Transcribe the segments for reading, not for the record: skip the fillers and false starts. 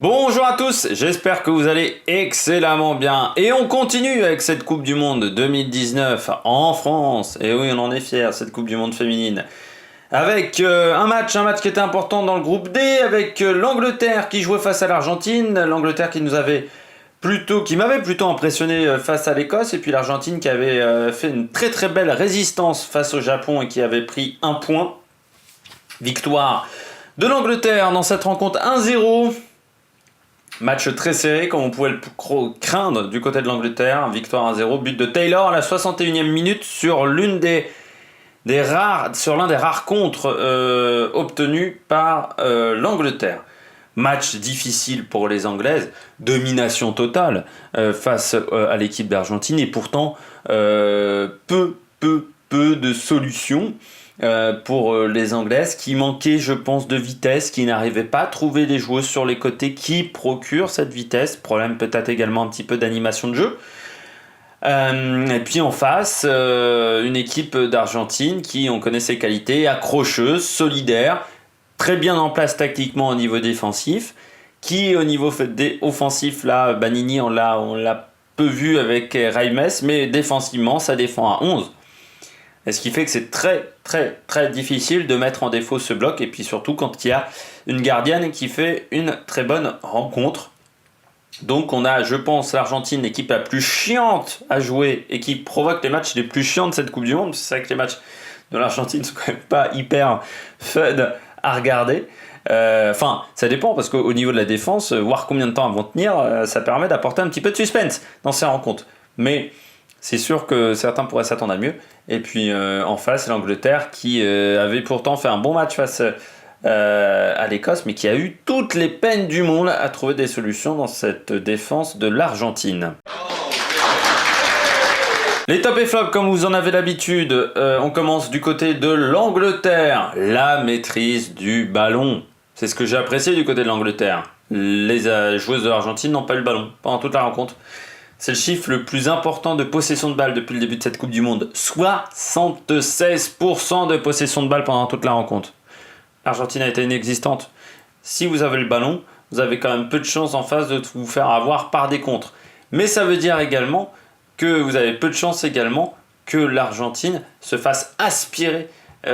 Bonjour à tous, j'espère que vous allez excellemment bien. Et on continue avec cette Coupe du Monde 2019 en France. Et oui, on en est fiers, cette Coupe du Monde féminine. Avec un match qui était important dans le groupe D, avec l'Angleterre qui jouait face à l'Argentine. L'Angleterre qui m'avait plutôt impressionné face à l'Écosse. Et puis l'Argentine qui avait fait une très très belle résistance face au Japon et qui avait pris un point. Victoire de l'Angleterre dans cette rencontre 1-0. Match très serré, comme on pouvait le craindre du côté de l'Angleterre. Victoire 1-0, but de Taylor à la 61e minute sur l'un des rares contres obtenus par l'Angleterre. Match difficile pour les Anglaises, domination totale face à l'équipe d'Argentine et pourtant peu de solutions. Pour les Anglaises qui manquaient, je pense, de vitesse, qui n'arrivaient pas à trouver des joueuses sur les côtés qui procurent cette vitesse. Problème peut-être également un petit peu d'animation de jeu. Et puis en face, une équipe d'Argentine qui, on connaît ses qualités, accrocheuse, solidaire, très bien en place tactiquement au niveau défensif, qui au niveau offensif, là, Banini, on l'a peu vu avec Reimes, mais défensivement, ça défend à 11. Et ce qui fait que c'est très difficile de mettre en défaut ce bloc. Et puis surtout quand il y a une gardienne qui fait une très bonne rencontre. Donc on a, je pense, l'Argentine, l'équipe la plus chiante à jouer et qui provoque les matchs les plus chiants de cette Coupe du Monde. C'est vrai que les matchs de l'Argentine sont quand même pas hyper fun à regarder. Enfin, ça dépend parce qu'au niveau de la défense, voir combien de temps elles vont tenir, ça permet d'apporter un petit peu de suspense dans ces rencontres. Mais c'est sûr que certains pourraient s'attendre à mieux. Et puis en face, l'Angleterre qui avait pourtant fait un bon match face à l'Écosse, mais qui a eu toutes les peines du monde à trouver des solutions dans cette défense de l'Argentine. Les top et flops, comme vous en avez l'habitude, on commence du côté de l'Angleterre. La maîtrise du ballon. C'est ce que j'ai apprécié du côté de l'Angleterre. Les joueuses de l'Argentine n'ont pas eu le ballon pendant toute la rencontre. C'est le chiffre le plus important de possession de balle depuis le début de cette Coupe du Monde. 76% de possession de balle pendant toute la rencontre. L'Argentine a été inexistante. Si vous avez le ballon, vous avez quand même peu de chances en face de vous faire avoir par des contres. Mais ça veut dire également que vous avez peu de chances également que l'Argentine se fasse aspirer et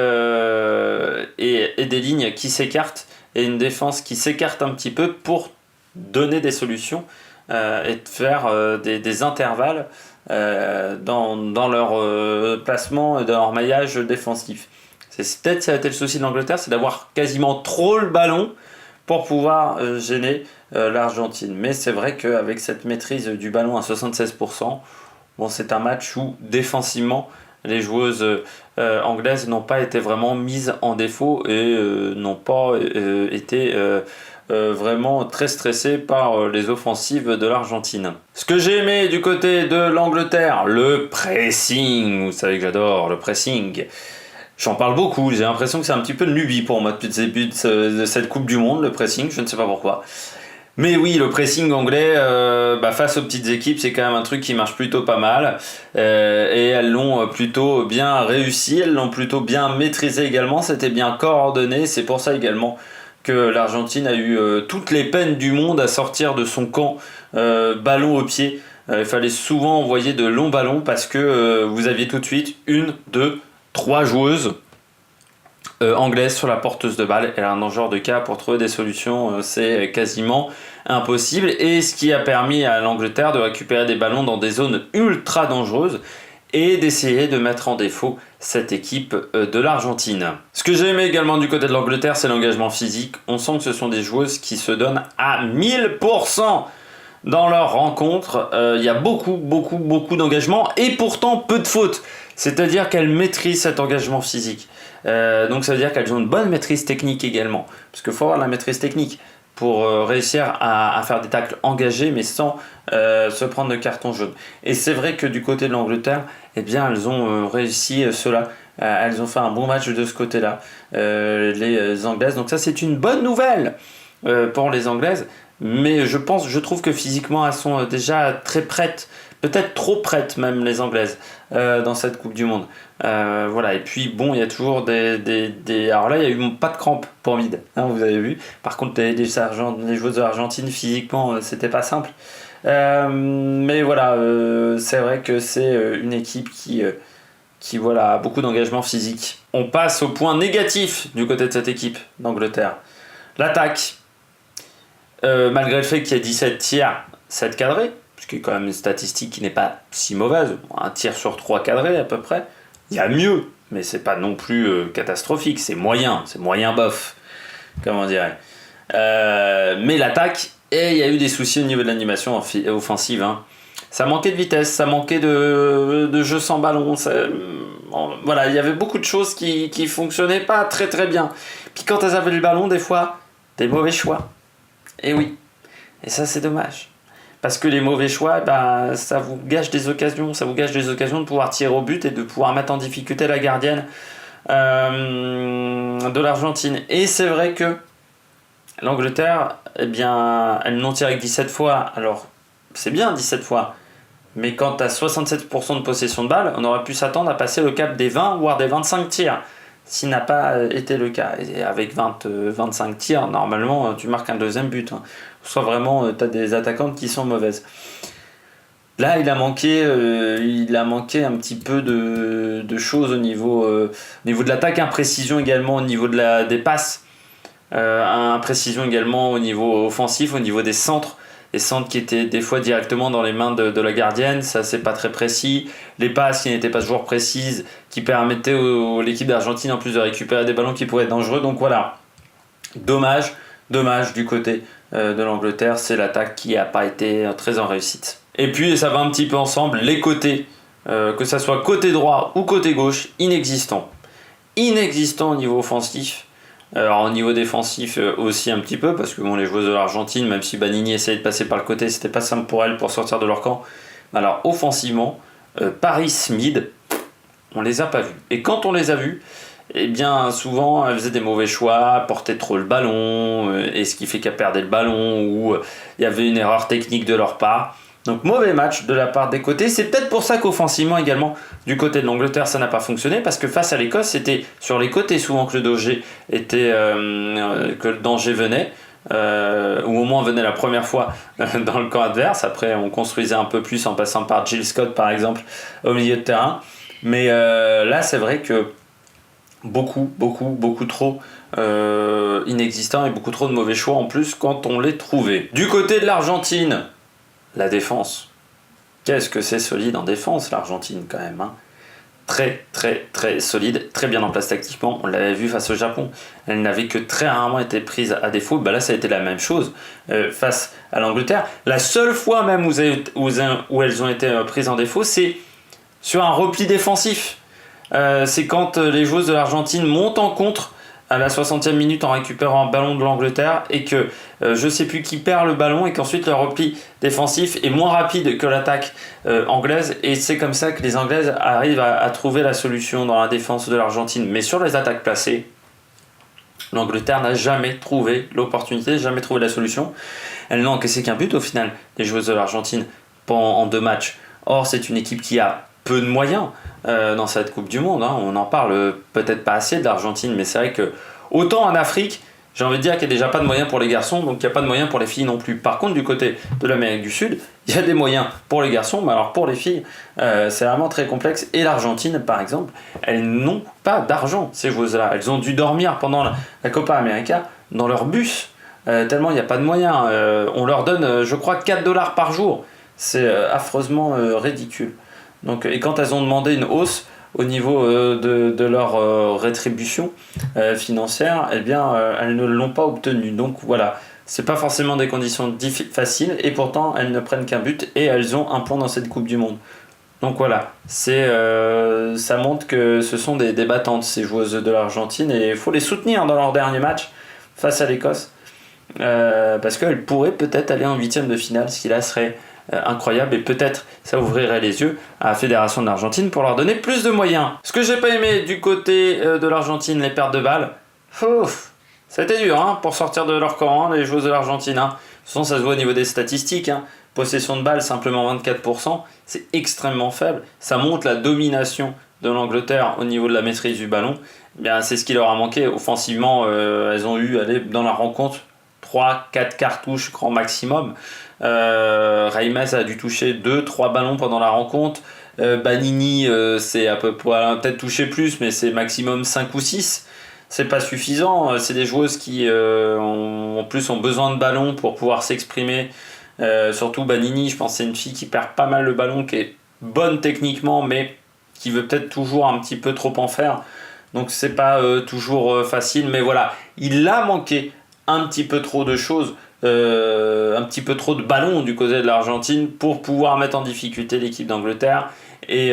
des lignes qui s'écartent et une défense qui s'écarte un petit peu pour donner des solutions et de faire des intervalles dans leur placement et dans leur maillage défensif. Peut-être ça a été le souci de l'Angleterre, c'est d'avoir quasiment trop le ballon pour pouvoir gêner l'Argentine. Mais c'est vrai qu'avec cette maîtrise du ballon à 76%, bon, c'est un match où défensivement les joueuses anglaises n'ont pas été vraiment mises en défaut et n'ont pas été vraiment très stressé par les offensives de l'Argentine. Ce que j'ai aimé du côté de l'Angleterre, le pressing. Vous savez que j'adore le pressing. J'en parle beaucoup, j'ai l'impression que c'est un petit peu de lubie pour moi depuis le début de cette Coupe du Monde, le pressing, je ne sais pas pourquoi. Mais oui, le pressing anglais, face aux petites équipes, c'est quand même un truc qui marche plutôt pas mal. Et elles l'ont plutôt bien réussi, elles l'ont plutôt bien maîtrisé également, c'était bien coordonné, c'est pour ça également que l'Argentine a eu toutes les peines du monde à sortir de son camp ballon au pied. Il fallait souvent envoyer de longs ballons parce que vous aviez tout de suite 1, 2, 3 joueuses anglaises sur la porteuse de balle. Et là, dans ce genre de cas, pour trouver des solutions, c'est quasiment impossible. Et ce qui a permis à l'Angleterre de récupérer des ballons dans des zones ultra dangereuses et d'essayer de mettre en défaut cette équipe de l'Argentine. Ce que j'ai aimé également du côté de l'Angleterre, c'est l'engagement physique. On sent que ce sont des joueuses qui se donnent à 1000% dans leur rencontre. Il y a beaucoup d'engagement et pourtant peu de fautes. C'est-à-dire qu'elles maîtrisent cet engagement physique. Donc ça veut dire qu'elles ont une bonne maîtrise technique également. Parce qu'il faut avoir la maîtrise technique pour réussir à faire des tacles engagés mais sans se prendre de carton jaune. Et c'est vrai que du côté de l'Angleterre, eh bien, elles ont réussi cela. Elles ont fait un bon match de ce côté-là, les Anglaises. Donc ça, c'est une bonne nouvelle pour les Anglaises. Mais je trouve que physiquement, elles sont déjà très prêtes. Peut-être trop prêtes même, les Anglaises. dans cette Coupe du Monde. Voilà. Et puis bon, il y a toujours Alors là, il n'y a eu pas de crampes pour Mid, hein, vous avez vu. Par contre, les joueuses de l'Argentine, physiquement, c'était pas simple. Mais voilà, c'est vrai que c'est une équipe qui voilà, a beaucoup d'engagement physique. On passe au point négatif du côté de cette équipe d'Angleterre. L'attaque. Malgré le fait qu'il y ait 17 tirs, 7 cadrés, ce qui est quand même une statistique qui n'est pas si mauvaise, un tir sur 3 cadrés à peu près, il y a mieux, mais c'est pas non plus catastrophique, c'est moyen bof, comme on dirait. Mais l'attaque, et il y a eu des soucis au niveau de l'animation offensive. Hein. Ça manquait de vitesse, ça manquait de jeu sans ballon. Voilà, il y avait beaucoup de choses qui fonctionnaient pas très très bien. Puis quand elles avaient le ballon, des fois, des mauvais choix. Et oui, et ça c'est dommage. Parce que les mauvais choix, ça vous gâche des occasions. Ça vous gâche des occasions de pouvoir tirer au but et de pouvoir mettre en difficulté la gardienne de l'Argentine. Et c'est vrai que l'Angleterre, eh bien, elle n'en tire que 17 fois. Alors, c'est bien 17 fois. Mais quand tu as 67% de possession de balle, on aurait pu s'attendre à passer le cap des 20 voire des 25 tirs. Ce n'a pas été le cas. Et avec 25 tirs, normalement, tu marques un deuxième but. Hein. Soit vraiment, tu as des attaquantes qui sont mauvaises. Là, il a manqué un petit peu de choses au niveau de l'attaque, imprécision également au niveau des passes, imprécision également au niveau offensif, au niveau des centres. Les centres qui étaient des fois directement dans les mains de la gardienne, ça c'est pas très précis. Les passes qui n'étaient pas toujours précises, qui permettaient à l'équipe d'Argentine en plus de récupérer des ballons qui pourraient être dangereux. Donc voilà, dommage du côté de l'Angleterre, c'est l'attaque qui n'a pas été très en réussite. Et puis ça va un petit peu ensemble, les côtés, que ça soit côté droit ou côté gauche, inexistants au niveau offensif. Alors au niveau défensif aussi un petit peu, parce que bon, les joueuses de l'Argentine, même si Banini essayait de passer par le côté, c'était pas simple pour elles pour sortir de leur camp. Alors offensivement, Paris Mid, on les a pas vus. Et quand on les a vus, eh bien souvent elles faisaient des mauvais choix, portaient trop le ballon, et ce qui fait qu'elles perdaient le ballon, ou il y avait une erreur technique de leur part. Donc mauvais match de la part des côtés. C'est peut-être pour ça qu'offensivement également, du côté de l'Angleterre, ça n'a pas fonctionné, parce que face à l'Écosse, c'était sur les côtés souvent que le danger venait, ou au moins venait la première fois dans le camp adverse. Après, on construisait un peu plus en passant par Jill Scott, par exemple, au milieu de terrain. Mais là, c'est vrai que beaucoup trop inexistants et beaucoup trop de mauvais choix en plus quand on les trouvait. Du côté de l'Argentine, la défense. Qu'est-ce que c'est solide en défense, l'Argentine, quand même. Hein. Très solide, très bien en place tactiquement. On l'avait vu face au Japon. Elle n'avait que très rarement été prise à défaut. Là, ça a été la même chose face à l'Angleterre. La seule fois même où elles ont été prises en défaut, c'est sur un repli défensif. C'est quand les joueuses de l'Argentine montent en contre à la 60e minute en récupérant un ballon de l'Angleterre et que je sais plus qui perd le ballon et qu'ensuite le repli défensif est moins rapide que l'attaque anglaise, et c'est comme ça que les Anglaises arrivent à trouver la solution dans la défense de l'Argentine. Mais sur les attaques placées, l'Angleterre n'a jamais trouvé l'opportunité, jamais trouvé la solution. Elle n'a encaissé qu'un but au final, les joueuses de l'Argentine, en 2 matchs. Or, c'est une équipe qui a peu de moyens dans cette Coupe du Monde. Hein. On n'en parle peut-être pas assez de l'Argentine, mais c'est vrai que autant en Afrique, j'ai envie de dire qu'il n'y a déjà pas de moyens pour les garçons, donc il n'y a pas de moyens pour les filles non plus. Par contre, du côté de l'Amérique du Sud, il y a des moyens pour les garçons, mais alors pour les filles, c'est vraiment très complexe. Et l'Argentine, par exemple, elles n'ont pas d'argent, ces joueuses-là. Elles ont dû dormir pendant la Copa América dans leur bus, tellement il n'y a pas de moyens. On leur donne, je crois, $4 par jour. C'est affreusement ridicule. Donc, et quand elles ont demandé une hausse au niveau de leur rétribution financière, eh bien, elles ne l'ont pas obtenue. Donc voilà, c'est pas forcément des conditions faciles, et pourtant elles ne prennent qu'un but et elles ont un point dans cette Coupe du Monde. Donc voilà, ça montre que ce sont des battantes, ces joueuses de l'Argentine, et il faut les soutenir dans leur dernier match face à l'Écosse, parce qu'elles pourraient peut-être aller en 8e de finale, ce qui là serait incroyable, et peut-être ça ouvrirait les yeux à la Fédération de l'Argentine pour leur donner plus de moyens. Ce que j'ai pas aimé du côté de l'Argentine, les pertes de balles, c'était dur pour sortir de leur camp, les joueuses de l'Argentine. De toute façon, ça se voit au niveau des statistiques. Possession de balle, simplement 24%, c'est extrêmement faible. Ça montre la domination de l'Angleterre au niveau de la maîtrise du ballon. Eh bien, c'est ce qui leur a manqué. Offensivement, elles ont eu dans la rencontre 3-4 cartouches grand maximum. Reimes a dû toucher 2-3 ballons pendant la rencontre. Banini, c'est à peu près peut-être touché plus, mais c'est maximum 5 ou 6. C'est pas suffisant. C'est des joueuses qui en plus ont besoin de ballons pour pouvoir s'exprimer. Surtout Banini, je pense que c'est une fille qui perd pas mal le ballon, qui est bonne techniquement, mais qui veut peut-être toujours un petit peu trop en faire. Donc c'est pas toujours facile, mais voilà, il a manqué un petit peu trop de choses, un petit peu trop de ballons du côté de l'Argentine pour pouvoir mettre en difficulté l'équipe d'Angleterre et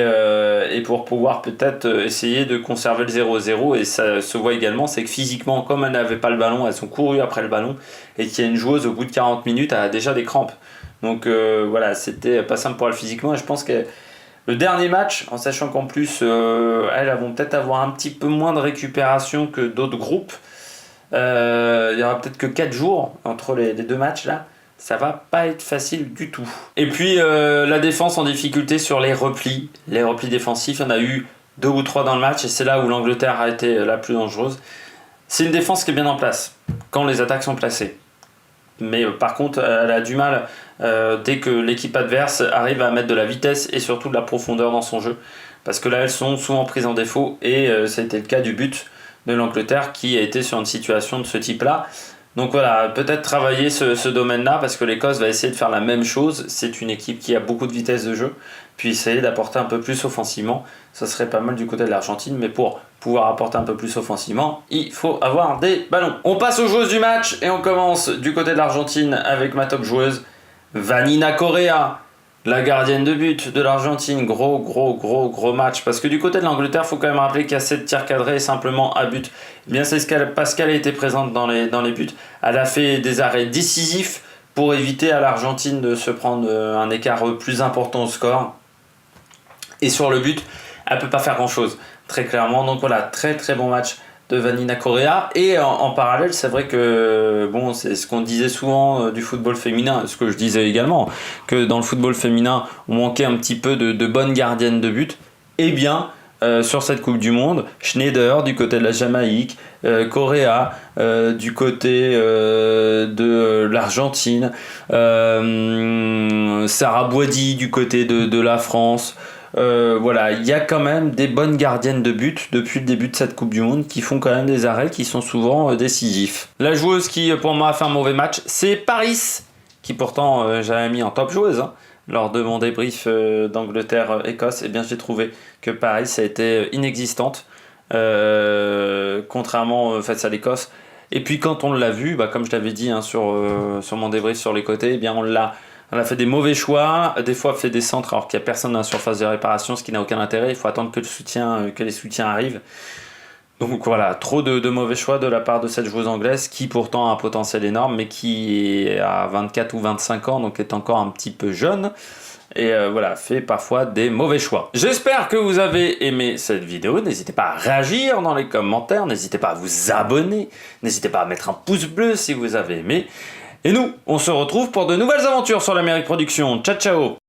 pour pouvoir peut-être essayer de conserver le 0-0. Et ça se voit également, c'est que physiquement, comme elles n'avaient pas le ballon, elles ont couru après le ballon et qu'il y a une joueuse au bout de 40 minutes, elle a déjà des crampes. Donc voilà, c'était pas simple pour elle physiquement et je pense que le dernier match, en sachant qu'en plus elles vont peut-être avoir un petit peu moins de récupération que d'autres groupes, il y aura peut-être que 4 jours entre les deux matchs là, ça va pas être facile du tout. Et puis la défense en difficulté sur les replis défensifs, il y en a eu 2 ou 3 dans le match et c'est là où l'Angleterre a été la plus dangereuse. C'est une défense qui est bien en place quand les attaques sont placées. Mais par contre, elle a du mal dès que l'équipe adverse arrive à mettre de la vitesse et surtout de la profondeur dans son jeu. Parce que là, elles sont souvent prises en défaut et ça a été le cas du but de l'Angleterre qui a été sur une situation de ce type-là. Donc voilà, peut-être travailler ce domaine-là parce que l'Écosse va essayer de faire la même chose. C'est une équipe qui a beaucoup de vitesse de jeu. Puis essayer d'apporter un peu plus offensivement. Ça serait pas mal du côté de l'Argentine, mais pour pouvoir apporter un peu plus offensivement, il faut avoir des ballons. On passe aux joueuses du match et on commence du côté de l'Argentine avec ma top joueuse, Vanina Correa, la gardienne de but de l'Argentine. Gros match. Parce que du côté de l'Angleterre, il faut quand même rappeler qu'il y a 7 tirs cadrés simplement à but. Eh bien, c'est parce qu'elle a été présente dans les buts. Elle a fait des arrêts décisifs pour éviter à l'Argentine de se prendre un écart plus important au score. Et sur le but, elle ne peut pas faire grand-chose, très clairement. Donc voilà, très bon match de Vanina Correa. Et en parallèle, c'est vrai que bon, c'est ce qu'on disait souvent du football féminin, ce que je disais également, que dans le football féminin, on manquait un petit peu de bonnes gardiennes de but. Eh bien, sur cette Coupe du Monde, Schneider du côté de la Jamaïque, Correa du côté de l'Argentine, Sarah Boidi du côté de la France. Voilà, il y a quand même des bonnes gardiennes de but depuis le début de cette Coupe du Monde qui font quand même des arrêts qui sont souvent décisifs. La joueuse qui pour moi a fait un mauvais match, c'est Paris, qui pourtant j'avais mis en top joueuse hein, lors de mon débrief d'Angleterre-Écosse. Et bien j'ai trouvé que Paris a été inexistante contrairement face à l'Écosse. Et puis quand on l'a vu, comme je l'avais dit hein, sur mon débrief sur les côtés, eh bien on a fait des mauvais choix, des fois fait des centres alors qu'il n'y a personne dans la surface de réparation, ce qui n'a aucun intérêt. Il faut attendre que les soutiens arrivent. Donc voilà, trop de mauvais choix de la part de cette joueuse anglaise qui pourtant a un potentiel énorme, mais qui a 24 ou 25 ans, donc est encore un petit peu jeune. Et voilà, fait parfois des mauvais choix. J'espère que vous avez aimé cette vidéo. N'hésitez pas à réagir dans les commentaires, n'hésitez pas à vous abonner, n'hésitez pas à mettre un pouce bleu si vous avez aimé. Et nous, on se retrouve pour de nouvelles aventures sur l'Amérique Production. Ciao ciao!